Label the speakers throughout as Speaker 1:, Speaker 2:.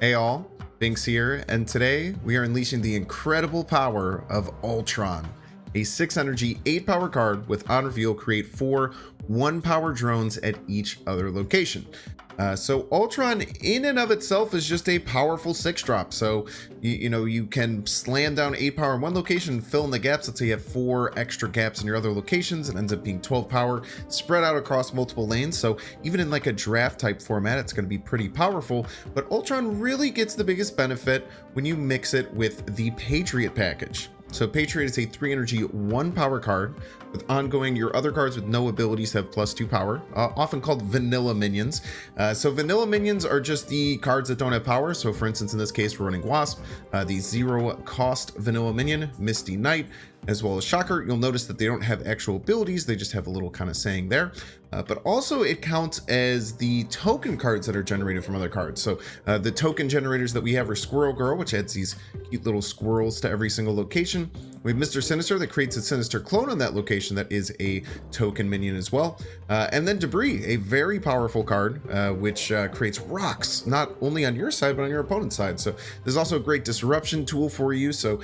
Speaker 1: Hey all, Binks here, and today we are unleashing the incredible power of Ultron, a 6 energy, 8 power card with on reveal create 4 1 power drones at each other location. So Ultron in and of itself is just a powerful 6 drop. So you can slam down 8 power in one location and fill in the gaps. Let's say you have 4 extra gaps in your other locations and ends up being 12 power spread out across multiple lanes. So even in like a draft type format, it's going to be pretty powerful. But Ultron really gets the biggest benefit when you mix it with the Patriot package. So Patriot is a 3 energy, 1 power card with ongoing. Your other cards with no abilities have +2 power, often called vanilla minions. So vanilla minions are just the cards that don't have power. So for instance, in this case, we're running Wasp, the 0 cost vanilla minion, Misty Knight, as well as Shocker. You'll notice that they don't have actual abilities. They just have a little kind of saying there. But also it counts as the token cards that are generated from other cards. So the token generators that we have are Squirrel Girl, which adds these cute little squirrels to every single location. We have Mr. Sinister that creates a Sinister clone on that location that is a token minion as well. And then Debris, a very powerful card, which creates rocks, not only on your side, but on your opponent's side. So there's also a great disruption tool for you. So,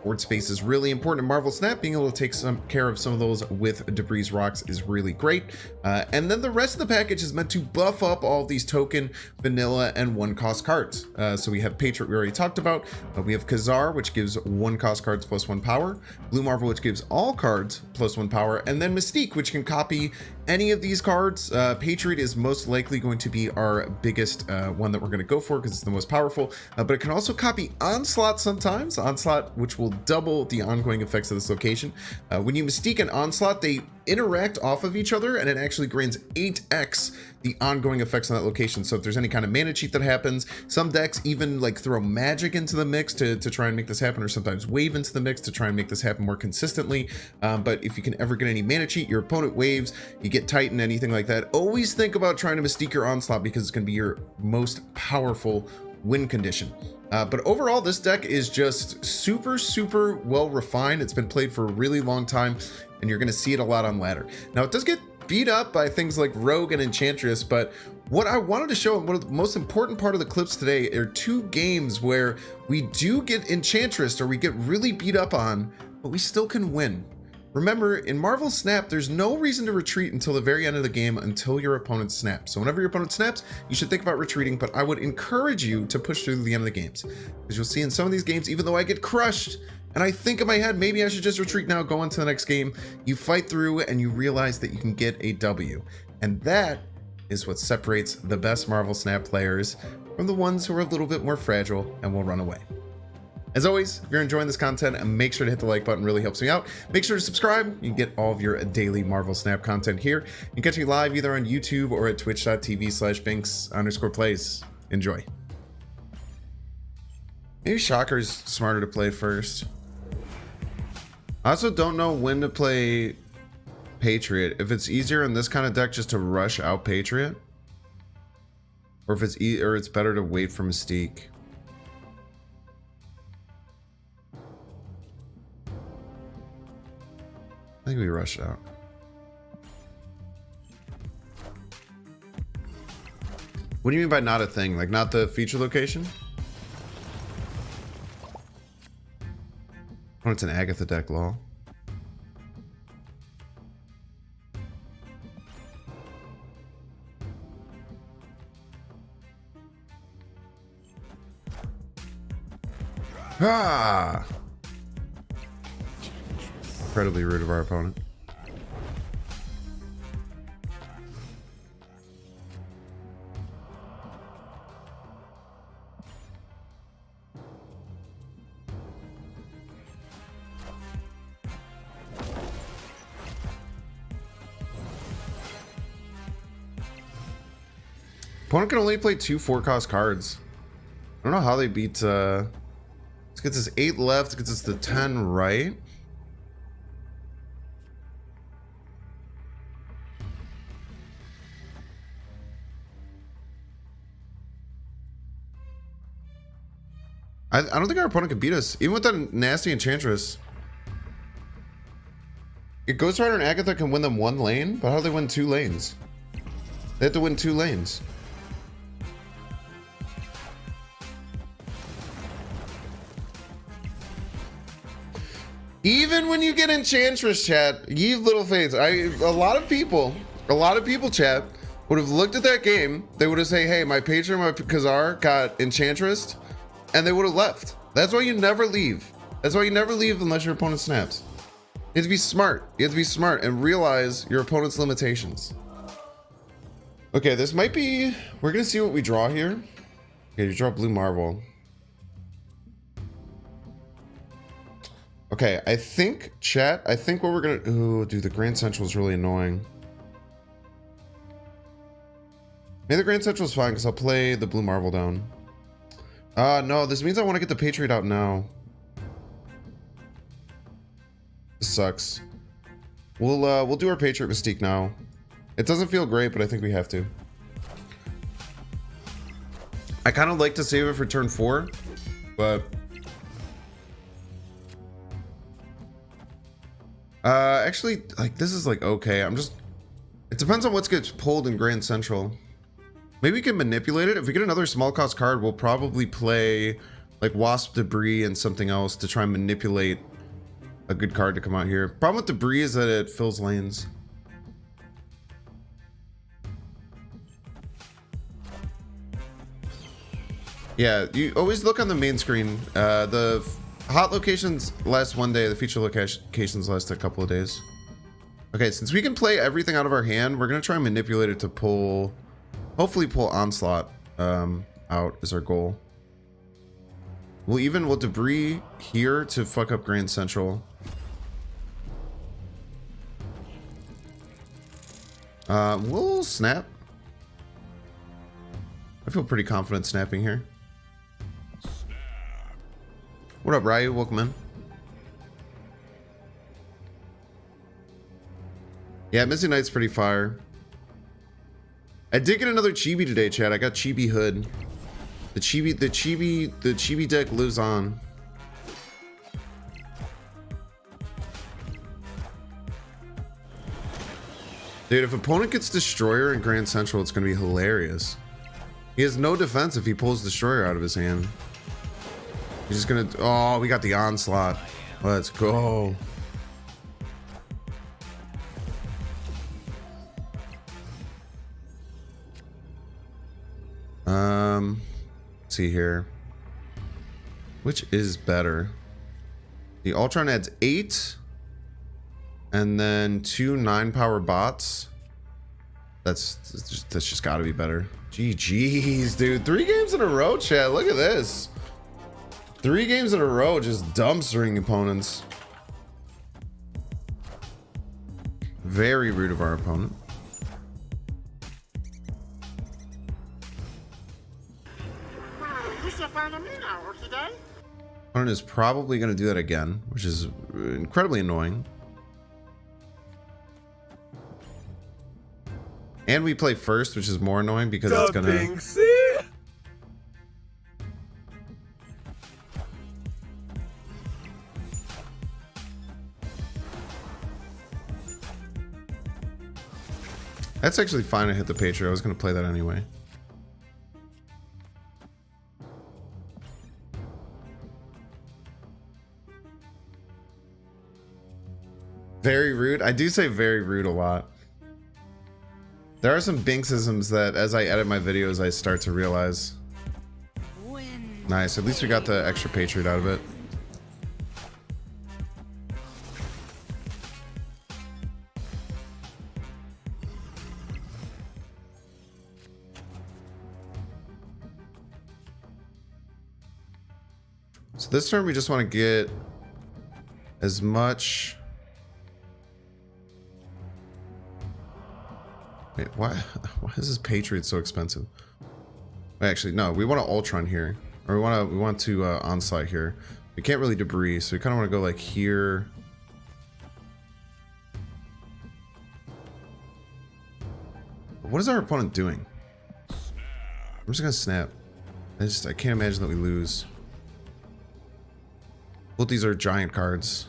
Speaker 1: board space is really important in Marvel Snap. Being able to take some care of some of those with Debris rocks is really great. And then the rest of the package is meant to buff up all of these token, vanilla, and 1 cost cards. So we have Patriot, we already talked about. We have Kazar, which gives 1 cost cards +1 power. Blue Marvel, which gives all cards +1 power. And then Mystique, which can copy any of these cards. Patriot is most likely going to be our biggest one that we're going to go for because it's the most powerful. But it can also copy Onslaught sometimes. Onslaught, which will double the ongoing effects of this location. When you Mystique and Onslaught, they interact off of each other and it actually grants 8x the ongoing effects on that location. So if there's any kind of mana cheat that happens, some decks even like throw magic into the mix to try and make this happen, or sometimes wave into the mix to try and make this happen more consistently. But if you can ever get any mana cheat, your opponent waves, you get Titan, anything like that, always think about trying to Mystique your Onslaught because it's going to be your most powerful win condition. But overall, this deck is just super well refined. It's been played for a really long time, and you're going to see it a lot on ladder. Now, it does get beat up by things like Rogue and Enchantress, but what I wanted to show, and one of the most important part of the clips today, are 2 games where we do get Enchantress or we get really beat up on, but we still can win. Remember, in Marvel Snap, there's no reason to retreat until the very end of the game until your opponent snaps. So whenever your opponent snaps, you should think about retreating, but I would encourage you to push through to the end of the games. Because you'll see in some of these games, even though I get crushed, and I think in my head, maybe I should just retreat now, go on to the next game, you fight through and you realize that you can get a W. And that is what separates the best Marvel Snap players from the ones who are a little bit more fragile and will run away. As always, if you're enjoying this content, make sure to hit the like button, really helps me out. Make sure to subscribe. You can get all of your daily Marvel Snap content here. You can catch me live either on YouTube or at twitch.tv/binks_plays. Enjoy. Maybe Shocker's smarter to play first. I also don't know when to play Patriot. If it's easier in this kind of deck just to rush out Patriot, or if it's better to wait for Mystique. I think we rush out. What do you mean by not a thing? Like not the feature location? Oh, it's an Agatha deck, lol. Ah! Incredibly rude of our opponent. Opponent can only play 2 4-cost cards. I don't know how they beat this gets us 8 left, gets us to 10 right. I don't think our opponent can beat us, even with that nasty Enchantress. It Ghost Rider and Agatha can win them 1 lane, but how do they win 2 lanes? They have to win 2 lanes. Even when you get Enchantress, chat, ye little fates. A lot of people, chat, would have looked at that game. They would have said, hey, my Patriot, my Khazar got Enchantress, and they would have left. That's why you never leave. That's why you never leave unless your opponent snaps. You have to be smart. You have to be smart and realize your opponent's limitations. Okay, this might be, we're gonna see what we draw here. Okay, you draw Blue Marvel. Okay, I think, chat, I think what we're gonna... Ooh, dude, the Grand Central is really annoying. Maybe the Grand Central is fine, because I'll play the Blue Marvel down. No, this means I want to get the Patriot out now. This sucks. We'll do our Patriot Mystique now. It doesn't feel great, but I think we have to. I kind of like to save it for turn 4, but... actually, like, this is like okay. It depends on what gets pulled in Grand Central. Maybe we can manipulate it. If we get another small cost card, we'll probably play like Wasp Debris and something else to try and manipulate a good card to come out here. Problem with Debris is that it fills lanes. Yeah, you always look on the main screen. The hot locations last 1 day, the feature locations last a couple of days. Okay, since we can play everything out of our hand, we're gonna try and manipulate it to pull, hopefully pull Onslaught out is our goal. We'll Debris here to fuck up Grand Central. We'll snap. I feel pretty confident snapping here. What up, Ryu? Welcome in. Yeah, Missing Knight's pretty fire. I did get another Chibi today, chat. I got Chibi Hood. The Chibi deck lives on. Dude, if opponent gets Destroyer in Grand Central, it's gonna be hilarious. He has no defense if he pulls Destroyer out of his hand. He's just gonna... Oh, we got the Onslaught. Let's go. Let's see here. Which is better? The Ultron adds 8. And then 2 9-power bots. That's just gotta be better. GG's, dude. 3 games in a row, chat. Look at this. 3 games in a row, just dumpstering opponents. Very rude of our opponent. Opponent is probably going to do that again, which is incredibly annoying. And we play first, which is more annoying because it's going to... That's actually fine. I hit the Patriot. I was going to play that anyway. Very rude. I do say very rude a lot. There are some Binksisms that as I edit my videos, I start to realize. Nice. At least we got the extra Patriot out of it. So this turn we just want to get as much... Wait, why is this Patriot so expensive? Wait, actually, no, we want to Ultron here. Or we want to Onslaught here. We can't really Debris, so we kind of want to go like here. What is our opponent doing? I'm just gonna snap. I can't imagine that we lose. Both these are giant cards.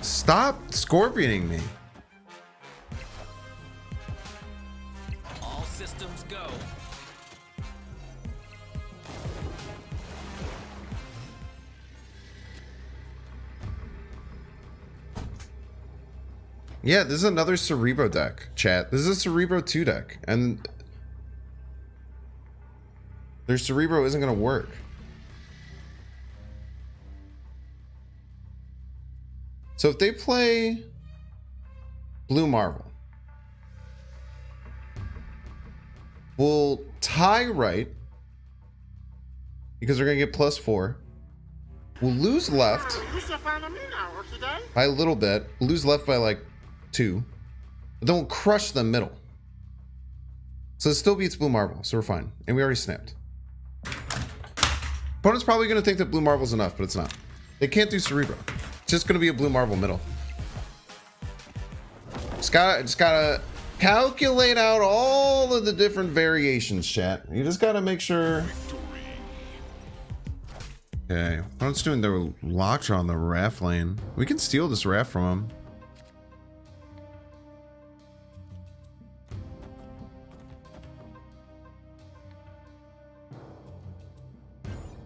Speaker 1: Stop scorpioning me.
Speaker 2: All systems go.
Speaker 1: Yeah, this is another Cerebro deck, chat. This is a Cerebro 2 deck, and their Cerebro isn't going to work. So if they play Blue Marvel, we'll tie right because they're going to get +4. We'll lose left by a little bit. We'll lose left by like 2. But then we'll crush the middle. So it still beats Blue Marvel, so we're fine. And we already snapped. Opponent's probably going to think that Blue Marvel's enough, but it's not. They can't do Cerebro. It's just going to be a Blue Marvel middle. Just gotta calculate out all of the different variations, chat. You just gotta make sure. Okay, opponent's doing their Lockjaw on the Raft lane. We can steal this Raft from him.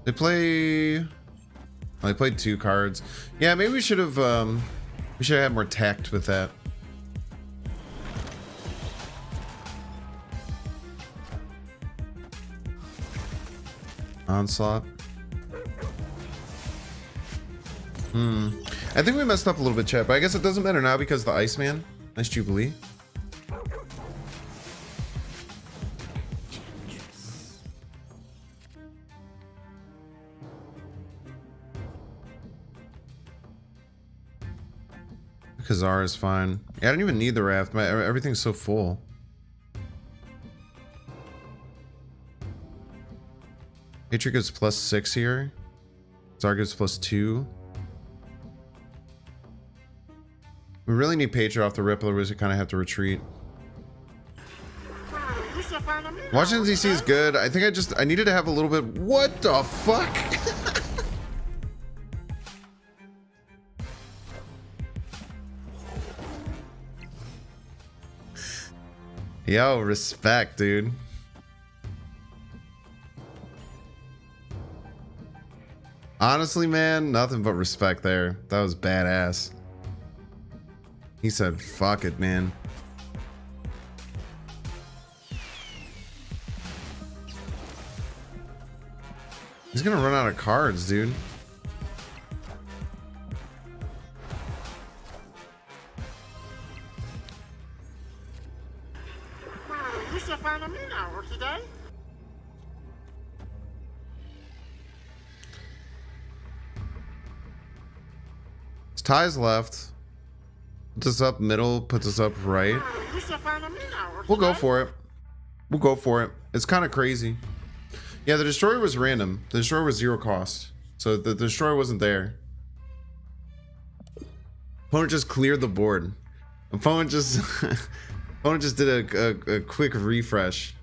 Speaker 1: They play. Oh, they played 2 cards. Yeah, maybe we should have had more tact with that. Onslaught. I think we messed up a little bit, chat, but I guess it doesn't matter now because the Iceman. Nice Jubilee. Kazar is fine. Yeah, I don't even need the Raft. Everything's so full. Patriot gives +6 here. Kazar gives +2. We really need Patriot off the rip, otherwise we kind of have to retreat. Washington DC is good. I think I needed to have a little bit. What the fuck? Yo, respect, dude. Honestly, man, nothing but respect there. That was badass. He said, fuck it, man. He's gonna run out of cards, dude. Ties left. Puts us up middle, puts us up right. We'll go for it. We'll go for it. It's kind of crazy. Yeah, the destroyer was random. The destroyer was 0 cost. So the destroyer wasn't there. Opponent just cleared the board. Opponent just opponent just did a quick refresh.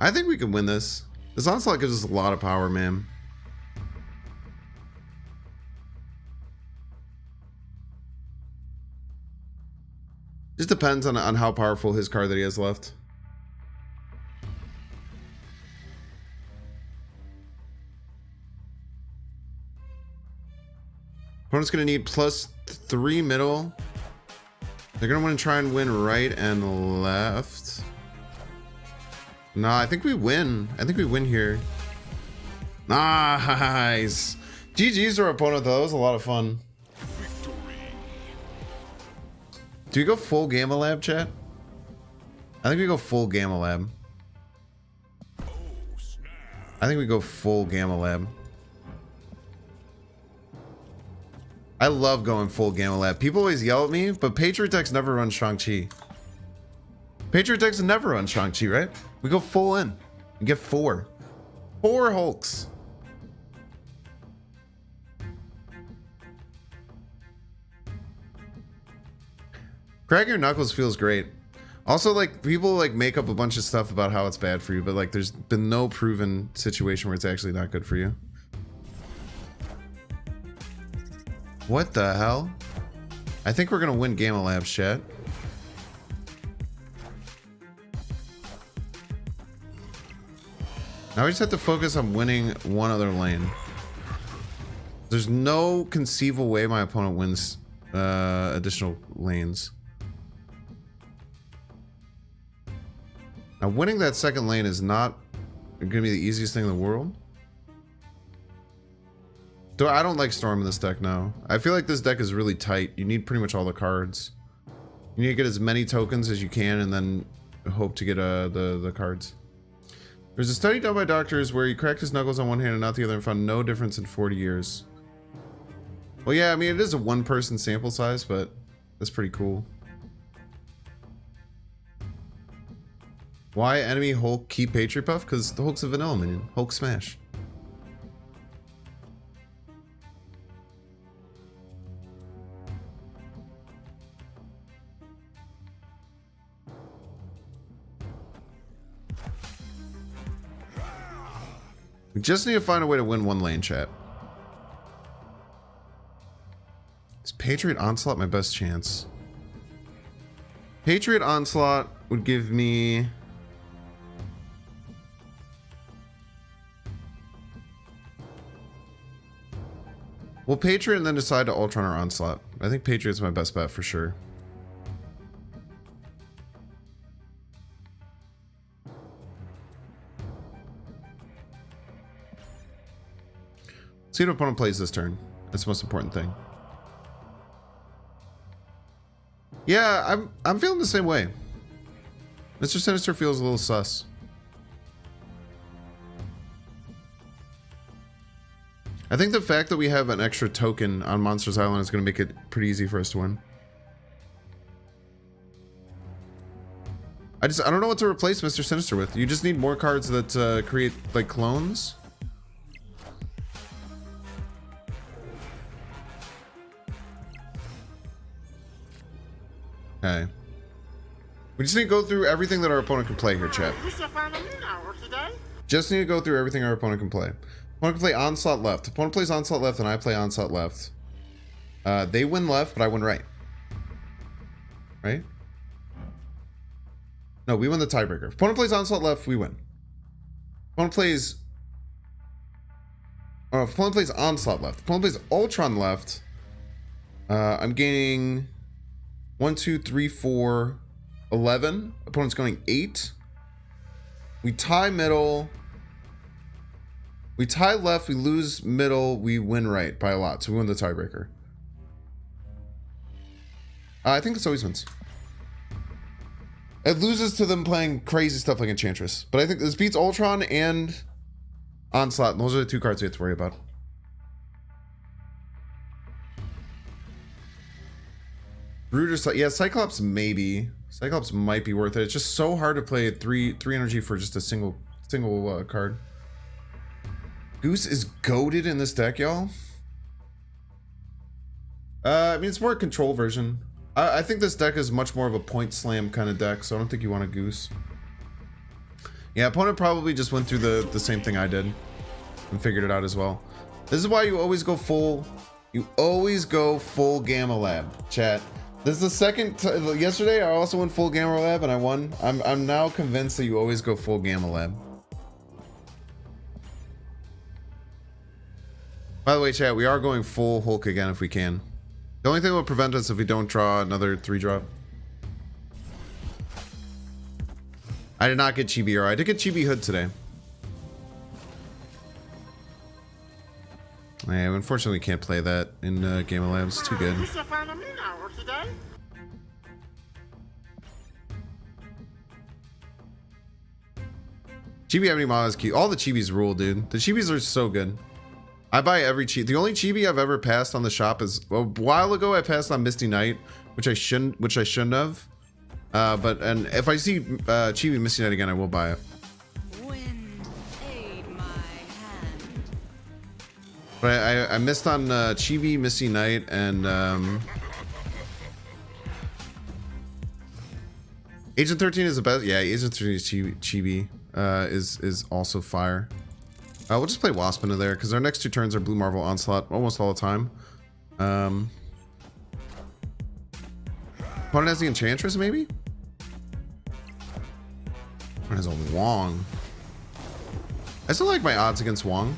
Speaker 1: I think we can win this. This Onslaught gives us a lot of power, man. Just depends on how powerful his card that he has left. Opponent's going to need +3 middle. They're going to want to try and win right and left. Nah, I think we win. I think we win here. Nice. GG's to our opponent, though. That was a lot of fun. Do we go full Gamma Lab, chat? I think we go full Gamma Lab. I think we go full Gamma Lab. I love going full Gamma Lab. People always yell at me, but Patriot decks never run Shang-Chi. Patriot decks never run Shang-Chi, right? We go full in. We get 4. 4 Hulks. Crack your knuckles feels great. Also, like, people like make up a bunch of stuff about how it's bad for you, but like there's been no proven situation where it's actually not good for you. What the hell? I think we're gonna win Gamma Labs, chat. Now we just have to focus on winning one other lane. There's no conceivable way my opponent wins additional lanes. Now, winning that second lane is not going to be the easiest thing in the world. Though I don't like Storm in this deck now. I feel like this deck is really tight. You need pretty much all the cards. You need to get as many tokens as you can and then hope to get the cards. There's a study done by doctors where he cracked his knuckles on one hand and not the other and found no difference in 40 years. Well, yeah, I mean, it is a one-person sample size, but that's pretty cool. Why enemy Hulk keep Patriot buff? Because the Hulk's a vanilla minion. Hulk smash. We just need to find a way to win one lane, chat. Is Patriot Onslaught my best chance? Patriot Onslaught would give me... Well, Patriot and then decide to Ultron or Onslaught. I think Patriot's my best bet for sure. See what opponent plays this turn. That's the most important thing. Yeah, I'm feeling the same way. Mr. Sinister feels a little sus. I think the fact that we have an extra token on Monsters Island is going to make it pretty easy for us to win. I don't know what to replace Mr. Sinister with. You just need more cards that create like clones. Okay. We just need to go through everything that our opponent can play here, chat. Just need to go through everything our opponent can play. Opponent can play Onslaught left. Opponent plays Onslaught left and I play Onslaught left. They win left, but I win right. Right? No, we win the tiebreaker. If opponent plays Onslaught left, we win. Opponent plays... if opponent plays Onslaught left. If opponent plays Ultron left. I'm gaining 1, 2, 3, 4, 11. Opponent's going 8. We tie middle. We tie left, we lose middle, we win right by a lot. So we win the tiebreaker. I think this always wins. It loses to them playing crazy stuff like Enchantress. But I think this beats Ultron and Onslaught. And those are the two cards we have to worry about. Brooders, yeah, Cyclops maybe. Cyclops might be worth it. It's just so hard to play 3 energy for just a single card. Goose is goated in this deck, y'all. I mean, it's more a control version. I think this deck is much more of a point slam kind of deck, so I don't think you want a Goose. Yeah, opponent probably just went through the same thing I did and figured it out as well. This is why you always go full. You always go full Gamma Lab, chat. This is the second. Yesterday, I also went full Gamma Lab and I won. I'm now convinced that you always go full Gamma Lab. By the way, chat, we are going full Hulk again if we can. The only thing that will prevent us if we don't draw another 3-drop. I did not get Chibi, or I did get Chibi Hood today. Yeah, unfortunately, we can't play that in Gamma Labs. It's too good. Chibi have any models key? All the Chibis rule, dude. The Chibis are so good. I buy every chibi. The only chibi I've ever passed on the shop is a while ago. I passed on Misty Knight, which I shouldn't have. And if I see chibi Misty Knight again, I will buy it.
Speaker 2: Wind, aid my hand.
Speaker 1: But I missed on chibi Misty Knight and Agent 13 is the best. Yeah, Agent 13 is chibi. Is also fire. We'll just play Wasp into there because our next 2 turns are Blue Marvel Onslaught almost all the time. Opponent has the Enchantress, maybe? Opponent has a Wong. I still like my odds against Wong.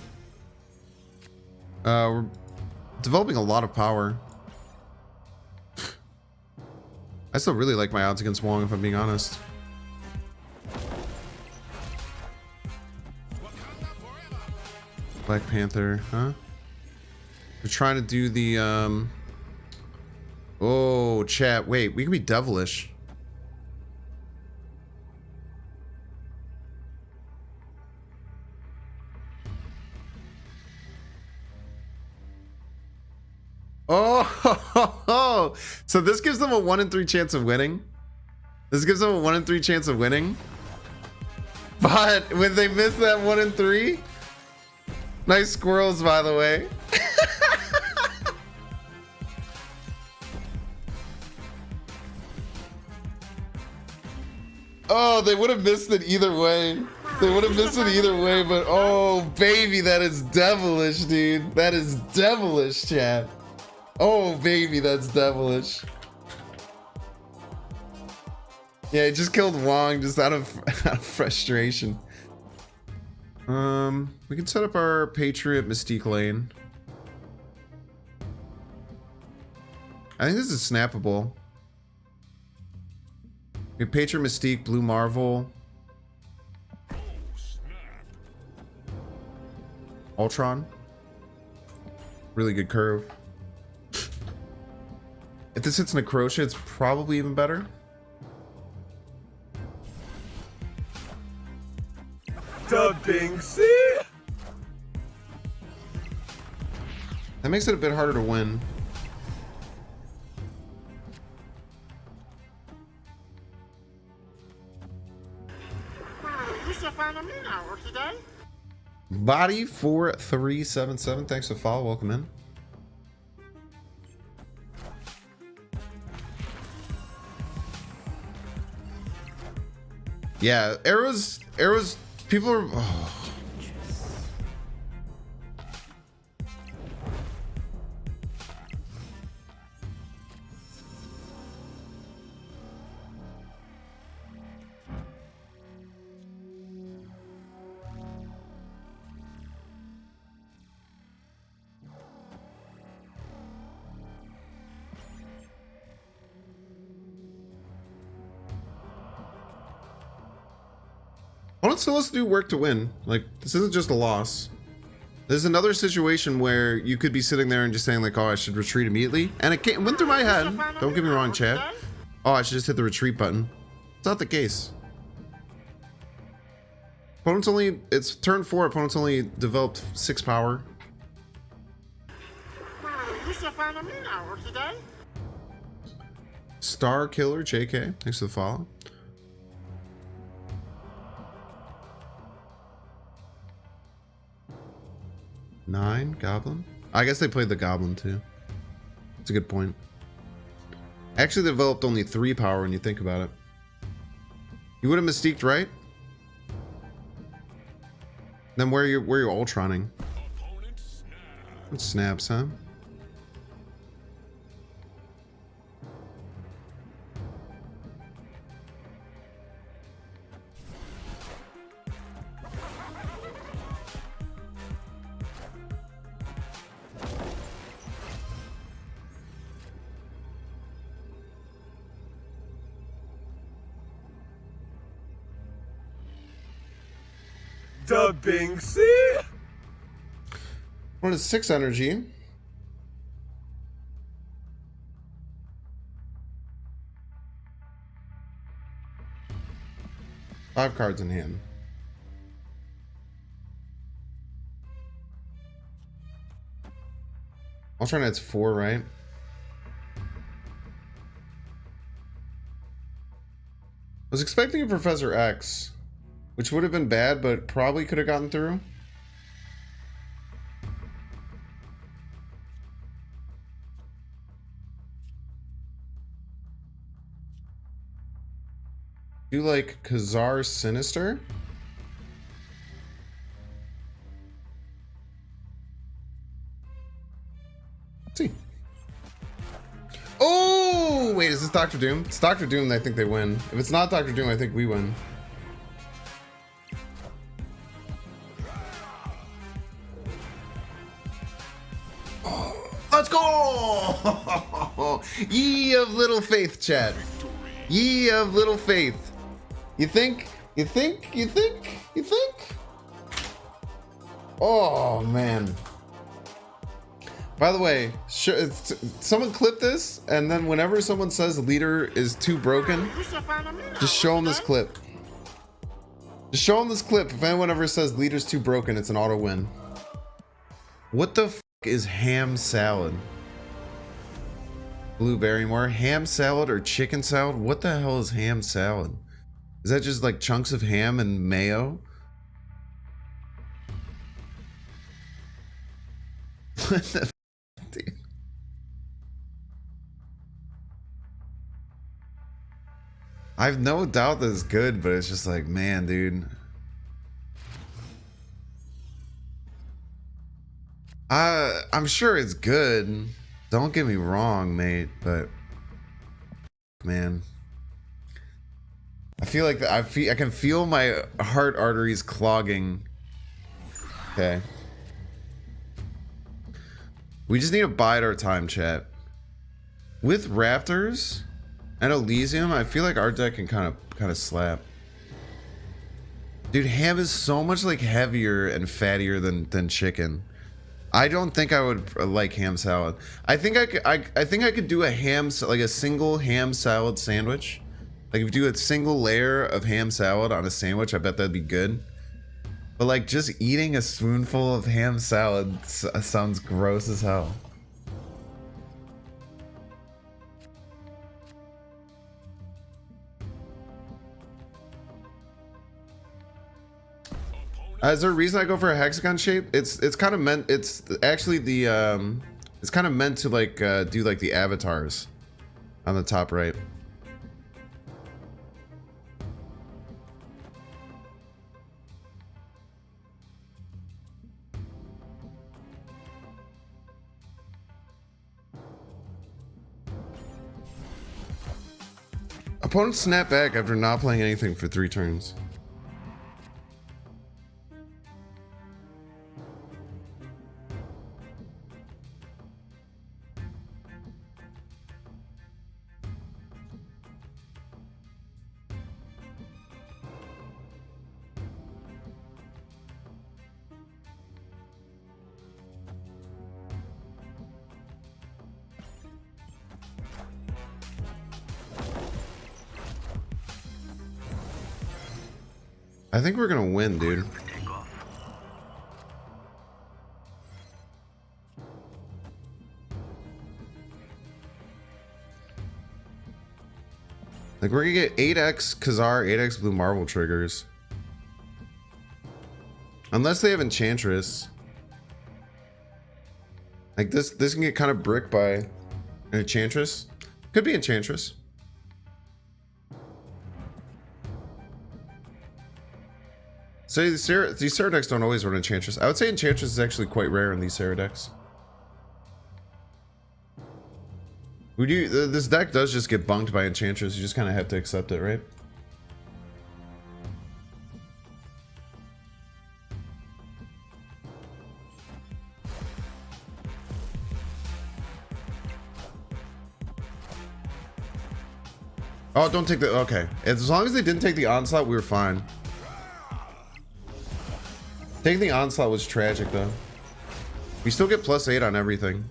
Speaker 1: developing a lot of power. I still really like my odds against Wong, if I'm being honest. Black Panther, huh? We're trying to do the, oh, chat. Wait, we can be devilish. Oh, so this gives them a 1 in 3 chance of winning. This gives them a 1 in 3 chance of winning. But when they miss that 1 in 3, nice squirrels, by the way. Oh, they would have missed it either way. They would have missed it either way, but oh, baby, that is devilish, dude. That is devilish, chat. Oh, baby, that's devilish. Yeah, he just killed Wong just out of frustration. We can set up our Patriot Mystique lane. I think this is snappable. We have Patriot Mystique, Blue Marvel. Ultron. Really good curve. If this hits Necrotia, it's probably even better.
Speaker 3: Dubbing C.
Speaker 1: That makes it a bit harder to win.
Speaker 3: You should find a new hour today.
Speaker 1: Body 4377. Thanks for the follow. Welcome in. Yeah, arrows, people are... Oh. Opponents still has to do work to win. Like, this isn't just a loss. There's another situation where you could be sitting there and just saying like, oh, I should retreat immediately. And it went through my head. Don't get me wrong, chat. Oh, I should just hit the retreat button. It's not the case. Opponents only, it's turn 4, opponents only developed 6 power.
Speaker 3: You should find a new hour today.
Speaker 1: Star Killer JK, thanks for the follow. Nine Goblin. I guess they played the Goblin too. That's a good point. Actually, they developed only 3 power when you think about it. You would have Mystiqued, right? Then where are you Ultroning? It snaps, huh?
Speaker 3: Dubbing C.
Speaker 1: One is 6 energy. Five cards in hand. Ultron adds 4, right? I was expecting a Professor X, which would have been bad, but probably could have gotten through. Do like Khazar Sinister? Let's see. Oh, wait, is this Dr. Doom? It's Dr. Doom, I think they win. If it's not Dr. Doom, I think we win. Oh, ye of little faith, chat. Ye of little faith. You think? You think? You think? You think? Oh, man. By the way, someone clip this, and then whenever someone says leader is too broken, just show them this clip. Just show them this clip. If anyone ever says leader's too broken, it's an auto win. What the f is ham salad? Blue Barrymore, ham salad or chicken salad? What the hell is ham salad? Is that just like chunks of ham and mayo? What the f, dude? I've no doubt that it's good, but it's just like, man, dude. I'm sure it's good. Don't get me wrong, mate, but man, I feel like I can feel my heart arteries clogging. Okay. We just need to bide our time, chat. With Raptors and Elysium, I feel like our deck can kind of slap. Dude, ham is so much like heavier and fattier than chicken. I don't think I would like ham salad. I think I think I could do a like a single ham salad sandwich. Like if you do a single layer of ham salad on a sandwich, I bet that'd be good. But like just eating a spoonful of ham salad sounds gross as hell. Is there a reason I go for a hexagon shape? It's kind of meant. It's actually the it's kind of meant to like do like the avatars on the top right. Opponents snap back after not playing anything for 3 turns. I think we're gonna win, dude. Like we're gonna get 8x Khazar, 8x Blue Marble triggers. Unless they have Enchantress. Like this can get kind of bricked by an Enchantress. Could be Enchantress. So these Sarah decks don't always run Enchantress. I would say Enchantress is actually quite rare in these Sarah decks. This deck does just get bunked by Enchantress. You just kind of have to accept it, right? Oh, don't take the... Okay. As long as they didn't take the Onslaught, we were fine. Taking the Onslaught was tragic, though. We still get +8 on everything.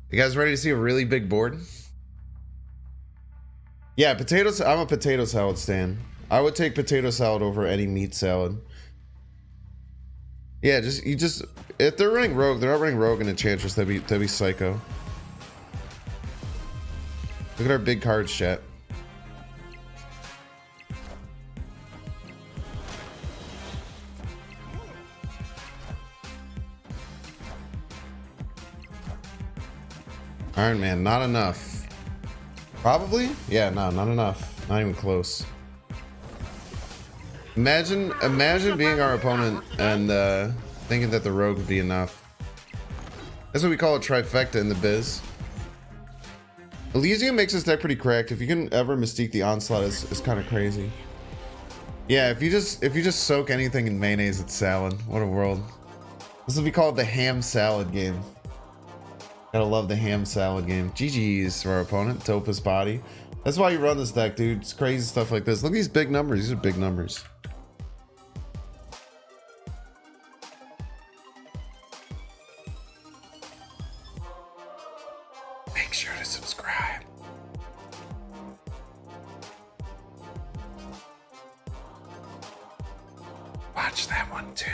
Speaker 1: You guys ready to see a really big board? Yeah, potatoes. I'm a potato salad stan. I would take potato salad over any meat salad. Yeah, if they're running rogue, they're not running rogue and Enchantress. That'd be psycho. Look at our big cards, chat. Iron Man, not enough. Probably? Yeah, no, not enough. Not even close. Imagine being our opponent and thinking that the rogue would be enough. That's what we call a trifecta in the biz. Elysium makes this deck pretty cracked. If you can ever Mystique the Onslaught, is kind of crazy. Yeah, if you just soak anything in mayonnaise, it's salad. What a world. This will be called the ham salad game. Gotta love the ham salad game. GG's for our opponent, Topaz Body. That's why you run this deck, dude. It's crazy stuff like this. Look at these big numbers. These are big numbers. Make sure to subscribe. Watch that one too.